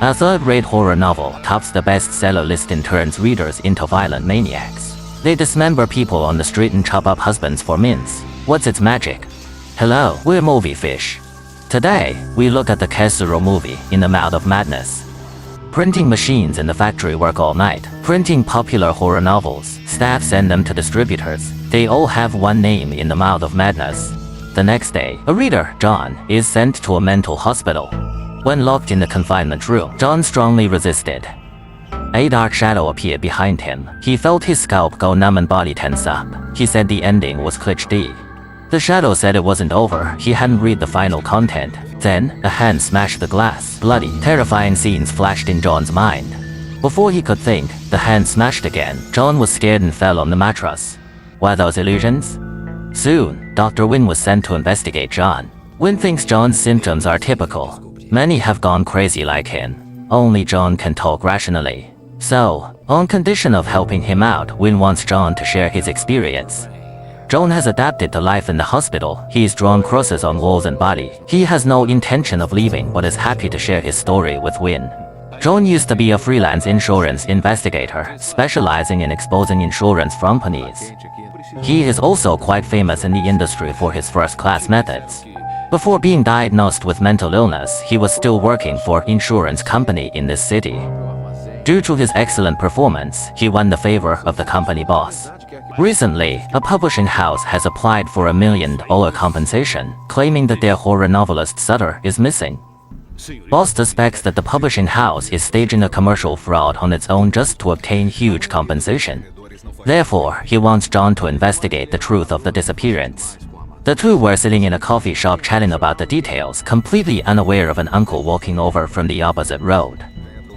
A third-rate horror novel tops the bestseller list and turns readers into violent maniacs. They dismember people on the street and chop up husbands for mince. What's its magic? Hello, we're Movie Fish. Today, we look at the Cthulhu Movie in the mouth of madness. Printing machines in the factory work all night, printing popular horror novels. Staff send them to distributors. They all have one name: in the mouth of madness. The next day, a reader, John, is sent to a mental hospital. When locked in the confinement room, John strongly resisted. A dark shadow appeared behind him. He felt his scalp go numb and body tense up. He said the ending was cliché. The shadow said it wasn't over. He hadn't read the final content. Then, a hand smashed the glass. Bloody, terrifying scenes flashed in John's mind. Before he could think, the hand smashed again. John was scared and fell on the mattress. Were those illusions? Soon, Dr. Wynn was sent to investigate John. Wynn thinks John's symptoms are typical. Many have gone crazy like him. Only John can talk rationally. So, on condition of helping him out, Wynn wants John to share his experience. John has adapted to life in the hospital. He's drawn crosses on walls and body. He has no intention of leaving but is happy to share his story with Wynn. John used to be a freelance insurance investigator, specializing in exposing insurance companies. He is also quite famous in the industry for his first-class methods. Before being diagnosed with mental illness, he was still working for an insurance company in this city. Due to his excellent performance, he won the favor of the company boss. Recently, a publishing house has applied for $1 million compensation, claiming that their horror novelist Sutter is missing. Boss suspects that the publishing house is staging a commercial fraud on its own just to obtain huge compensation. Therefore, he wants John to investigate the truth of the disappearance. The two were sitting in a coffee shop chatting about the details, completely unaware of an uncle walking over from the opposite road.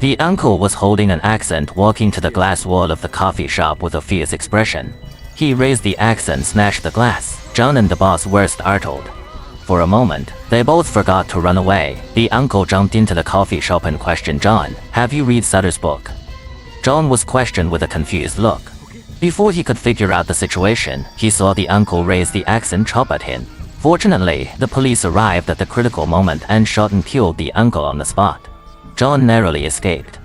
The uncle was holding an axe and walking to the glass wall of the coffee shop with a fierce expression. He raised the axe and smashed the glass. John and the boss were startled. For a moment, they both forgot to run away. The uncle jumped into the coffee shop and questioned John, "Have you read Sutter's book?" John was questioned with a confused look. Before he could figure out the situation, he saw the uncle raise the axe and chop at him. Fortunately, the police arrived at the critical moment and shot and killed the uncle on the spot. John narrowly escaped.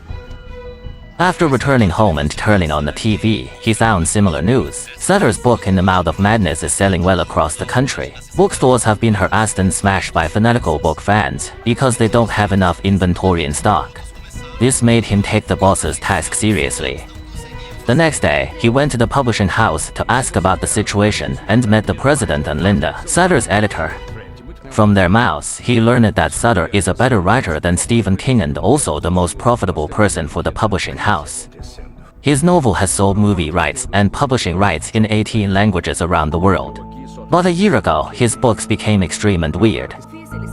After returning home and turning on the TV, he found similar news. Sutter's book In the Mouth of Madness is selling well across the country. Bookstores have been harassed and smashed by fanatical book fans because they don't have enough inventory in stock. This made him take the boss's task seriously. The next day, he went to the publishing house to ask about the situation and met the president and Linda, Sutter's editor. From their mouths, he learned that Sutter is a better writer than Stephen King and also the most profitable person for the publishing house. His novel has sold movie rights and publishing rights in 18 languages around the world. But a year ago, his books became extreme and weird.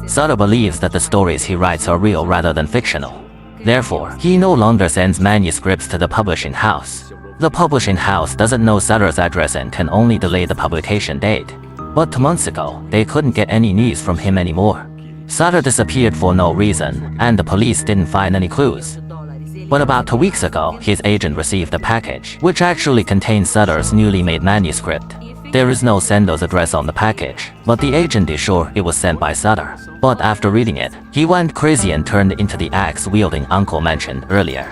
Sutter believes that the stories he writes are real rather than fictional. Therefore, he no longer sends manuscripts to the publishing house. The publishing house doesn't know Sutter's address and can only delay the publication date. But 2 months ago, they couldn't get any news from him anymore. Sutter disappeared for no reason, and the police didn't find any clues. But about 2 weeks ago, his agent received a package, which actually contains Sutter's newly made manuscript. There is no sender's address on the package, but the agent is sure it was sent by Sutter. But after reading it, he went crazy and turned into the axe-wielding uncle mentioned earlier.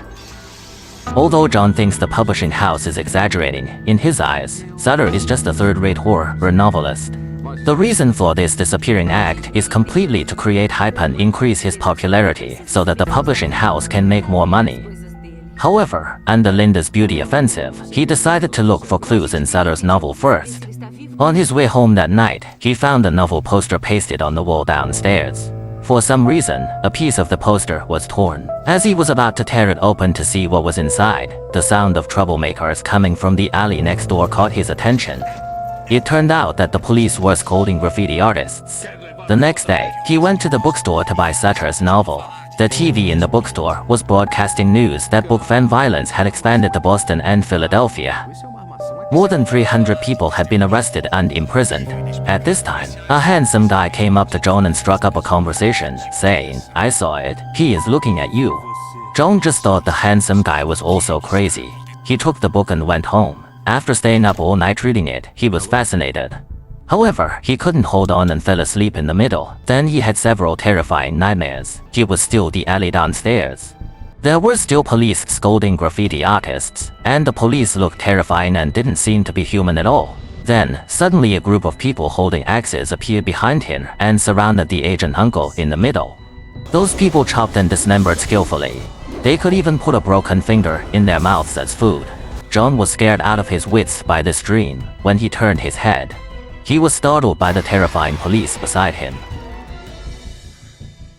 Although John thinks the publishing house is exaggerating, in his eyes, Sutter is just a third-rate horror novelist. The reason for this disappearing act is completely to create hype and increase his popularity so that the publishing house can make more money. However, under Linda's beauty offensive, he decided to look for clues in Sutter's novel first. On his way home that night, he found a novel poster pasted on the wall downstairs. For some reason, a piece of the poster was torn. As he was about to tear it open to see what was inside, the sound of troublemakers coming from the alley next door caught his attention. It turned out that the police were scolding graffiti artists. The next day, he went to the bookstore to buy Sutter's novel. The TV in the bookstore was broadcasting news that book fan violence had expanded to Boston and Philadelphia. More than 300 people had been arrested and imprisoned. At this time, a handsome guy came up to John and struck up a conversation, saying, "I saw it. He is looking at you." John just thought the handsome guy was also crazy. He took the book and went home. After staying up all night reading it, he was fascinated. However, he couldn't hold on and fell asleep in the middle. Then he had several terrifying nightmares. He was still the alley downstairs. There were still police scolding graffiti artists, and the police looked terrifying and didn't seem to be human at all. Then, suddenly a group of people holding axes appeared behind him and surrounded the aged uncle in the middle. Those people chopped and dismembered skillfully. They could even put a broken finger in their mouths as food. John was scared out of his wits by this dream. When he turned his head, he was startled by the terrifying police beside him.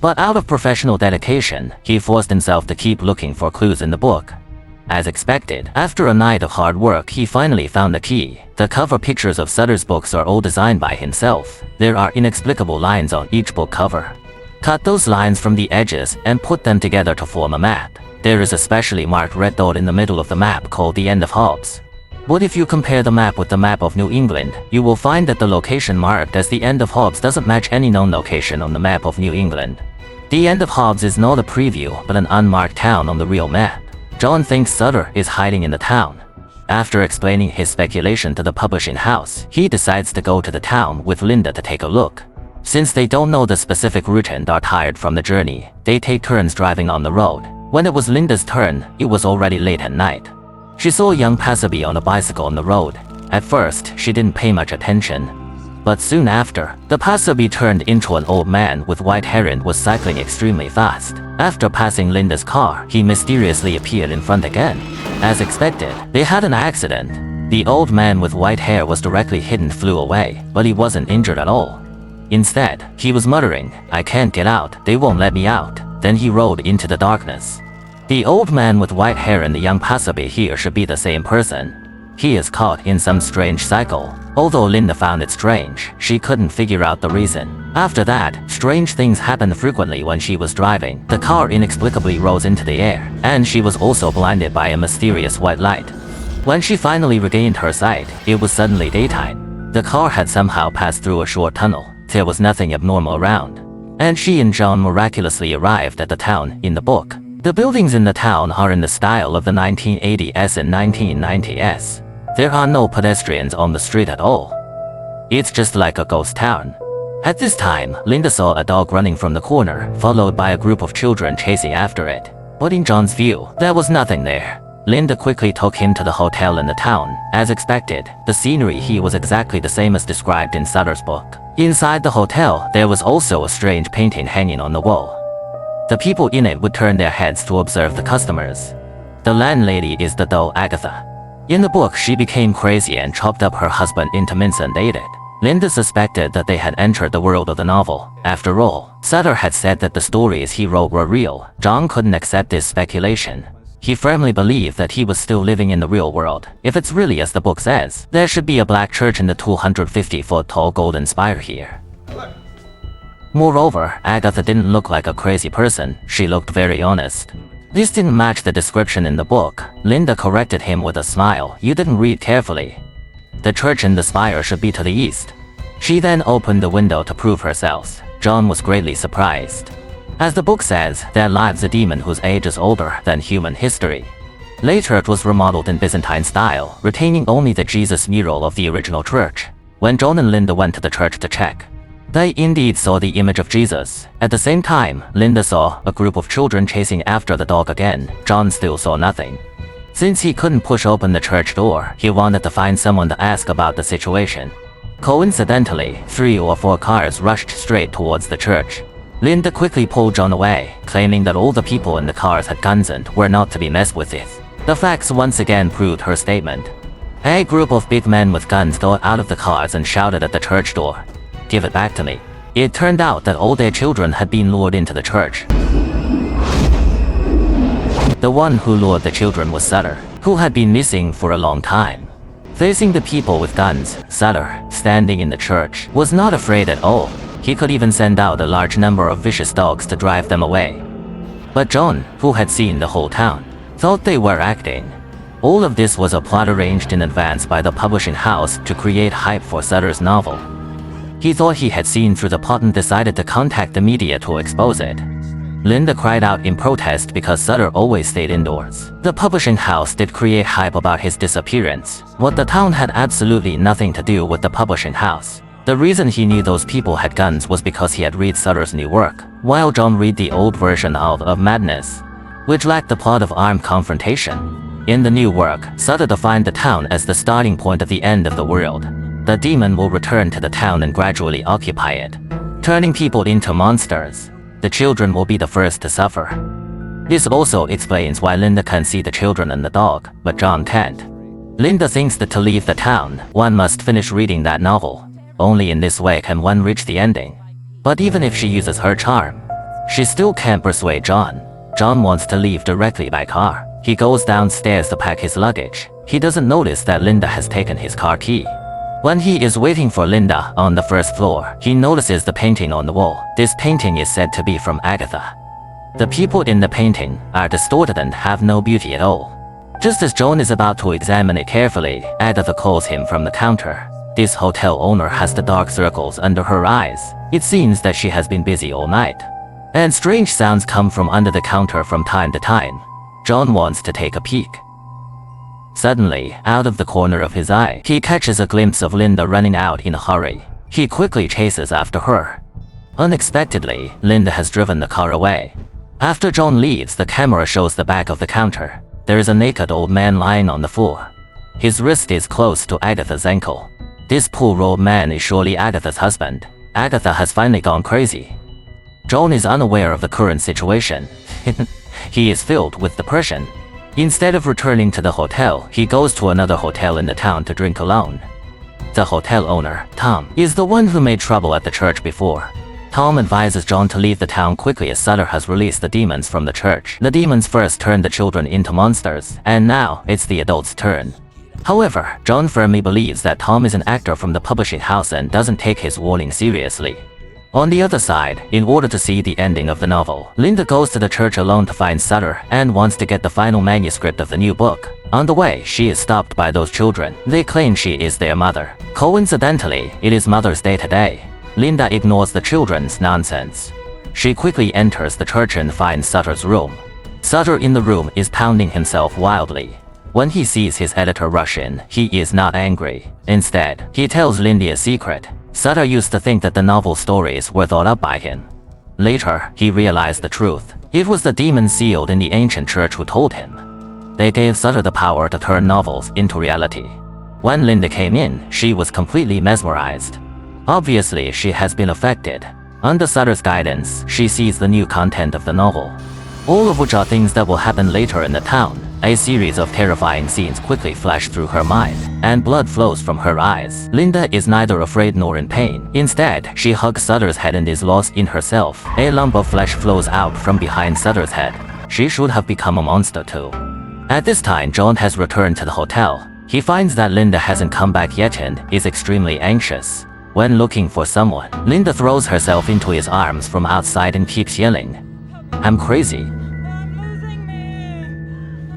But out of professional dedication, he forced himself to keep looking for clues in the book. As expected, after a night of hard work, he finally found the key. The cover pictures of Sutter's books are all designed by himself. There are inexplicable lines on each book cover. Cut those lines from the edges and put them together to form a map. There is a specially marked red dot in the middle of the map called the End of Hobbs. But if you compare the map with the map of New England, you will find that the location marked as the End of Hobbs doesn't match any known location on the map of New England. The End of Hobbs is not a preview, but an unmarked town on the real map. John thinks Sutter is hiding in the town. After explaining his speculation to the publishing house, he decides to go to the town with Linda to take a look. Since they don't know the specific route and are tired from the journey, they take turns driving on the road. When it was Linda's turn, it was already late at night. She saw a young passerby on a bicycle on the road. At first, she didn't pay much attention. But soon after, the passerby turned into an old man with white hair and was cycling extremely fast. After passing Linda's car, he mysteriously appeared in front again. As expected, they had an accident. The old man with white hair was directly hit and flew away, but he wasn't injured at all. Instead, he was muttering, "I can't get out, they won't let me out." Then he rode into the darkness. The old man with white hair and the young passerby here should be the same person. He is caught in some strange cycle. Although Linda found it strange, she couldn't figure out the reason. After that, strange things happened frequently when she was driving. The car inexplicably rose into the air, and she was also blinded by a mysterious white light. When she finally regained her sight, it was suddenly daytime. The car had somehow passed through a short tunnel. There was nothing abnormal around. And she and John miraculously arrived at the town in the book. The buildings in the town are in the style of the 1980s and 1990s. There are no pedestrians on the street at all. It's just like a ghost town. At this time, Linda saw a dog running from the corner, followed by a group of children chasing after it. But in John's view, there was nothing there. Linda quickly took him to the hotel in the town. As expected, the scenery here was exactly the same as described in Sutter's book. Inside the hotel, there was also a strange painting hanging on the wall. The people in it would turn their heads to observe the customers. The landlady is the doll Agatha. In the book, she became crazy and chopped up her husband into mince and ate it. Linda suspected that they had entered the world of the novel. After all, Sutter had said that the stories he wrote were real. John couldn't accept this speculation. He firmly believed that he was still living in the real world. If it's really as the book says, there should be a black church in the 250-foot-tall golden spire here. Moreover, Agatha didn't look like a crazy person. She looked very honest. This didn't match the description in the book. Linda corrected him with a smile. "You didn't read carefully. The church in the spire should be to the east." She then opened the window to prove herself. John was greatly surprised. As the book says, there lives a demon whose age is older than human history. Later it was remodeled in Byzantine style, retaining only the Jesus mural of the original church. When John and Linda went to the church to check, they indeed saw the image of Jesus. At the same time, Linda saw a group of children chasing after the dog again. John still saw nothing. Since he couldn't push open the church door, he wanted to find someone to ask about the situation. Coincidentally, 3 or 4 cars rushed straight towards the church. Linda quickly pulled John away, claiming that all the people in the cars had guns and were not to be messed with. The facts once again proved her statement. A group of big men with guns got out of the cars and shouted at the church door, "Give it back to me." It turned out that all their children had been lured into the church. The one who lured the children was Sutter, who had been missing for a long time. Facing the people with guns, Sutter, standing in the church, was not afraid at all. He could even send out a large number of vicious dogs to drive them away. But John, who had seen the whole town, thought they were acting. All of this was a plot arranged in advance by the publishing house to create hype for Sutter's novel. He thought he had seen through the plot and decided to contact the media to expose it. Linda cried out in protest because Sutter always stayed indoors. The publishing house did create hype about his disappearance. What the town had absolutely nothing to do with the publishing house. The reason he knew those people had guns was because he had read Sutter's new work, while John read the old version of Madness. which lacked the plot of armed confrontation. In the new work, Sutter defined the town as the starting point of the end of the world. The demon will return to the town and gradually occupy it, turning people into monsters. The children will be the first to suffer. This also explains why Linda can see the children and the dog, but John can't. Linda thinks that to leave the town, one must finish reading that novel. Only in this way can one reach the ending. But even if she uses her charm, she still can't persuade John. John wants to leave directly by car. He goes downstairs to pack his luggage. He doesn't notice that Linda has taken his car key. When he is waiting for Linda on the first floor, he notices the painting on the wall. This painting is said to be from Agatha. The people in the painting are distorted and have no beauty at all. Just as John is about to examine it carefully, Agatha calls him from the counter. This hotel owner has the dark circles under her eyes. It seems that she has been busy all night. And strange sounds come from under the counter from time to time. John wants to take a peek. Suddenly, out of the corner of his eye, he catches a glimpse of Linda running out in a hurry. He quickly chases after her. Unexpectedly, Linda has driven the car away. After John leaves, the camera shows the back of the counter. There is a naked old man lying on the floor. His wrist is close to Agatha's ankle. This poor old man is surely Agatha's husband. Agatha has finally gone crazy. John is unaware of the current situation. He is filled with depression. Instead of returning to the hotel, he goes to another hotel in the town to drink alone. The hotel owner, Tom, is the one who made trouble at the church before. Tom advises John to leave the town quickly as Sutter has released the demons from the church. The demons first turned the children into monsters, and now it's the adults' turn. However, John firmly believes that Tom is an actor from the publishing house and doesn't take his warning seriously. On the other side, in order to see the ending of the novel, Linda goes to the church alone to find Sutter and wants to get the final manuscript of the new book. On the way, she is stopped by those children. They claim she is their mother. Coincidentally, it is Mother's Day today. Linda ignores the children's nonsense. She quickly enters the church and finds Sutter's room. Sutter in the room is pounding himself wildly. When he sees his editor rush in, he is not angry. Instead, he tells Lindy a secret. Sutter used to think that the novel stories were thought up by him. Later, he realized the truth. It was the demons sealed in the ancient church who told him. They gave Sutter the power to turn novels into reality. When Linda came in, she was completely mesmerized. Obviously, she has been affected. Under Sutter's guidance, she sees the new content of the novel, all of which are things that will happen later in the town. A series of terrifying scenes quickly flash through her mind, and blood flows from her eyes. Linda is neither afraid nor in pain. Instead, she hugs Sutter's head and is lost in herself. A lump of flesh flows out from behind Sutter's head. She should have become a monster too. At this time, John has returned to the hotel. He finds that Linda hasn't come back yet and is extremely anxious. When looking for someone, Linda throws herself into his arms from outside and keeps yelling, "I'm crazy."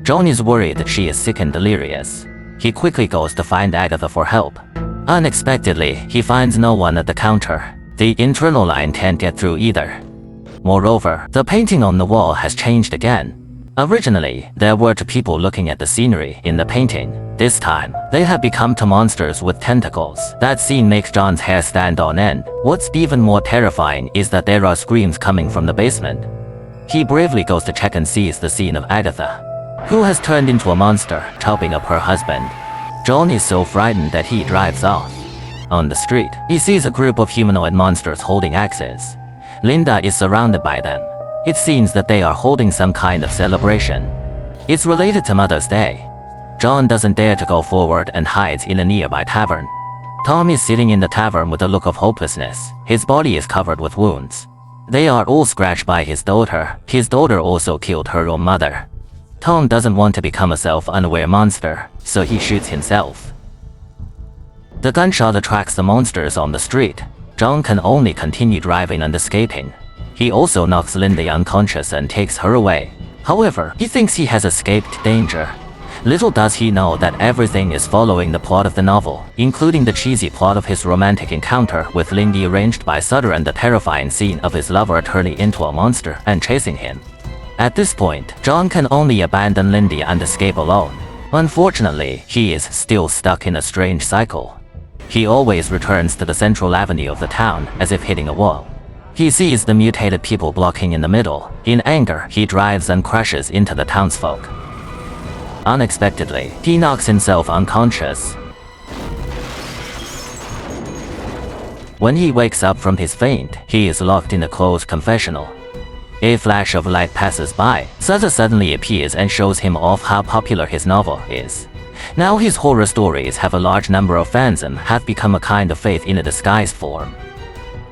John is worried that she is sick and delirious. He quickly goes to find Agatha for help. Unexpectedly, he finds no one at the counter. The internal line can't get through either. Moreover, the painting on the wall has changed again. Originally, there were two people looking at the scenery in the painting. This time, they have become two monsters with tentacles. That scene makes John's hair stand on end. What's even more terrifying is that there are screams coming from the basement. He bravely goes to check and sees the scene of Agatha, who has turned into a monster, chopping up her husband. John is so frightened that he drives off. On the street, he sees a group of humanoid monsters holding axes. Linda is surrounded by them. It seems that they are holding some kind of celebration. It's related to Mother's Day. John doesn't dare to go forward and hides in a nearby tavern. Tom is sitting in the tavern with a look of hopelessness. His body is covered with wounds. They are all scratched by his daughter. His daughter also killed her own mother. Tom doesn't want to become a self-unaware monster, so he shoots himself. The gunshot attracts the monsters on the street. John can only continue driving and escaping. He also knocks Linda unconscious and takes her away. However, he thinks he has escaped danger. Little does he know that everything is following the plot of the novel, including the cheesy plot of his romantic encounter with Lindy arranged by Sutter and the terrifying scene of his lover turning into a monster and chasing him. At this point, John can only abandon Lindy and escape alone. Unfortunately, he is still stuck in a strange cycle. He always returns to the central avenue of the town as if hitting a wall. He sees the mutated people blocking in the middle. In anger, he drives and crashes into the townsfolk. Unexpectedly, he knocks himself unconscious. When he wakes up from his faint, he is locked in a closed confessional. A flash of light passes by. Sutter suddenly appears and shows him off how popular his novel is. Now his horror stories have a large number of fans and have become a kind of faith in a disguised form.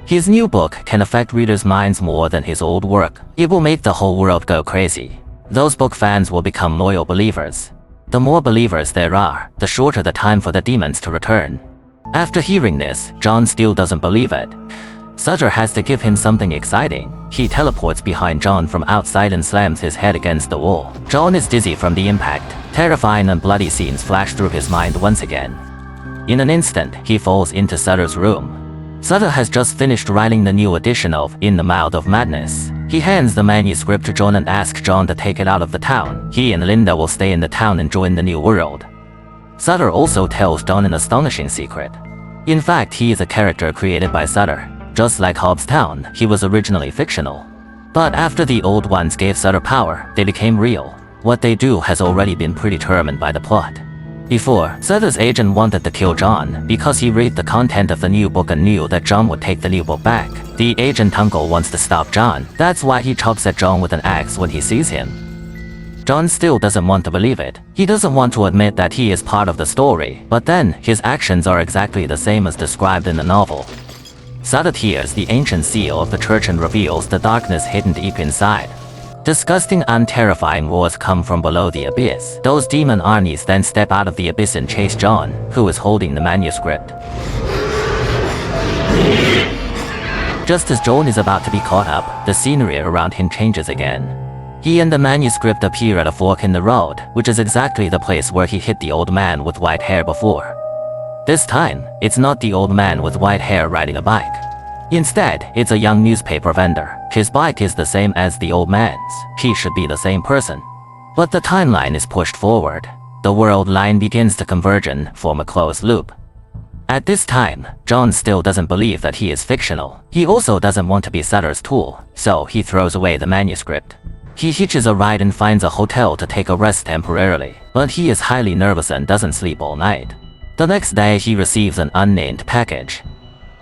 His new book can affect readers' minds more than his old work. It will make the whole world go crazy. Those book fans will become loyal believers. The more believers there are, the shorter the time for the demons to return. After hearing this, John still doesn't believe it. Sutter has to give him something exciting. He teleports behind John from outside and slams his head against the wall. John is dizzy from the impact. Terrifying and bloody scenes flash through his mind once again. In an instant, he falls into Sutter's room. Sutter has just finished writing the new edition of In the Mouth of Madness. He hands the manuscript to John and asks John to take it out of the town. He and Linda will stay in the town and join the new world. Sutter also tells John an astonishing secret. In fact, he is a character created by Sutter. Just like Hobbs Town, he was originally fictional. But after the old ones gave Sutter power, they became real. What they do has already been predetermined by the plot. Before, Sutter's agent wanted to kill John because he read the content of the new book and knew that John would take the new book back. The agent uncle wants to stop John. That's why he chops at John with an axe when he sees him. John still doesn't want to believe it. He doesn't want to admit that he is part of the story, but then his actions are exactly the same as described in the novel. Sutter tears the ancient seal of the church and reveals the darkness hidden deep inside. Disgusting and terrifying roars come from below the abyss. Those demon armies then step out of the abyss and chase John, who is holding the manuscript. Just as John is about to be caught up, the scenery around him changes again. He and the manuscript appear at a fork in the road, which is exactly the place where he hit the old man with white hair before. This time, it's not the old man with white hair riding a bike. Instead, it's a young newspaper vendor. His bike is the same as the old man's. He should be the same person. But the timeline is pushed forward. The world line begins to converge and form a closed loop. At this time, John still doesn't believe that he is fictional. He also doesn't want to be Sutter's tool, so he throws away the manuscript. He hitches a ride and finds a hotel to take a rest temporarily, but he is highly nervous and doesn't sleep all night. The next day, he receives an unnamed package.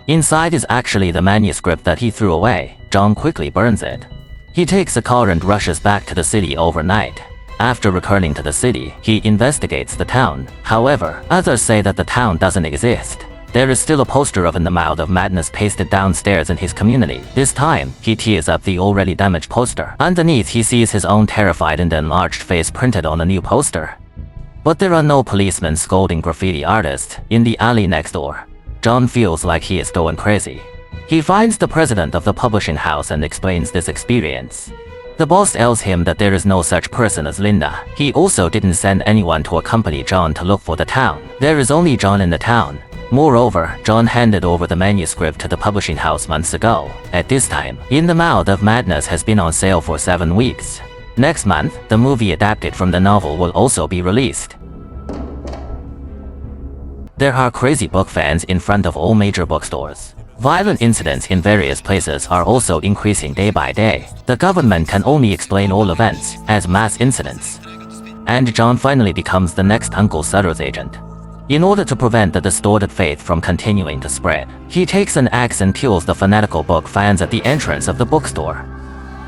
Inside is actually the manuscript that he threw away. John quickly burns it. He takes a car and rushes back to the city overnight. After returning to the city, he investigates the town. However, others say that the town doesn't exist. There is still a poster of In the Mouth of Madness pasted downstairs in his community. This time, he tears up the already damaged poster. Underneath, he sees his own terrified and enlarged face printed on a new poster. But there are no policemen scolding graffiti artists in the alley next door. John feels like he is going crazy. He finds the president of the publishing house and explains this experience. The boss tells him that there is no such person as Linda. He also didn't send anyone to accompany John to look for the town. There is only John in the town. Moreover, John handed over the manuscript to the publishing house months ago. At this time, In the Mouth of Madness has been on sale for 7 weeks. Next month, the movie adapted from the novel will also be released. There are crazy book fans in front of all major bookstores. Violent incidents in various places are also increasing day by day. The government can only explain all events as mass incidents. And John finally becomes the next Uncle Sutter's agent. In order to prevent the distorted faith from continuing to spread, he takes an axe and kills the fanatical book fans at the entrance of the bookstore.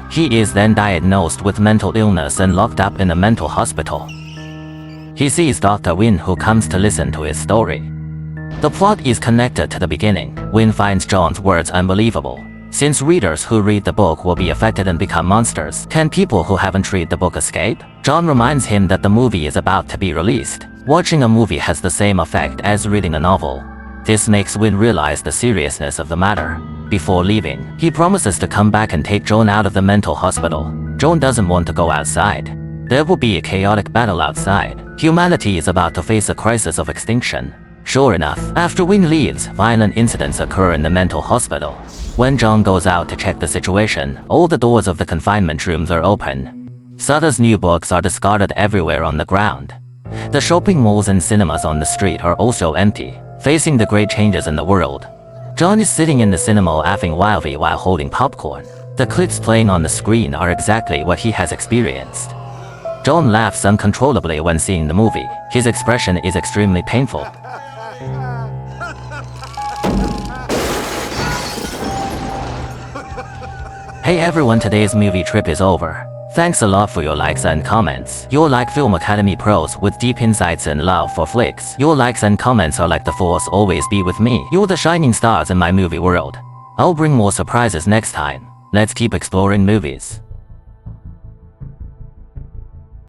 He is then diagnosed with mental illness and locked up in a mental hospital. He sees Dr. Wynne, who comes to listen to his story. The plot is connected to the beginning. Wynne finds John's words unbelievable. Since readers who read the book will be affected and become monsters, can people who haven't read the book escape? John reminds him that the movie is about to be released. Watching a movie has the same effect as reading a novel. This makes Wynne realize the seriousness of the matter. Before leaving, he promises to come back and take John out of the mental hospital. John doesn't want to go outside. There will be a chaotic battle outside. Humanity is about to face a crisis of extinction. Sure enough, after Wynne leaves, violent incidents occur in the mental hospital. When John goes out to check the situation, all the doors of the confinement rooms are open. Sutter's new books are discarded everywhere on the ground. The shopping malls and cinemas on the street are also empty, facing the great changes in the world. John is sitting in the cinema laughing wildly while holding popcorn. The clips playing on the screen are exactly what he has experienced. John laughs uncontrollably when seeing the movie. His expression is extremely painful. Hey everyone, today's movie trip is over. Thanks a lot for your likes and comments. You're like Film Academy pros with deep insights and love for flicks. Your likes and comments are like the force always be with me. You're the shining stars in my movie world. I'll bring more surprises next time. Let's keep exploring movies.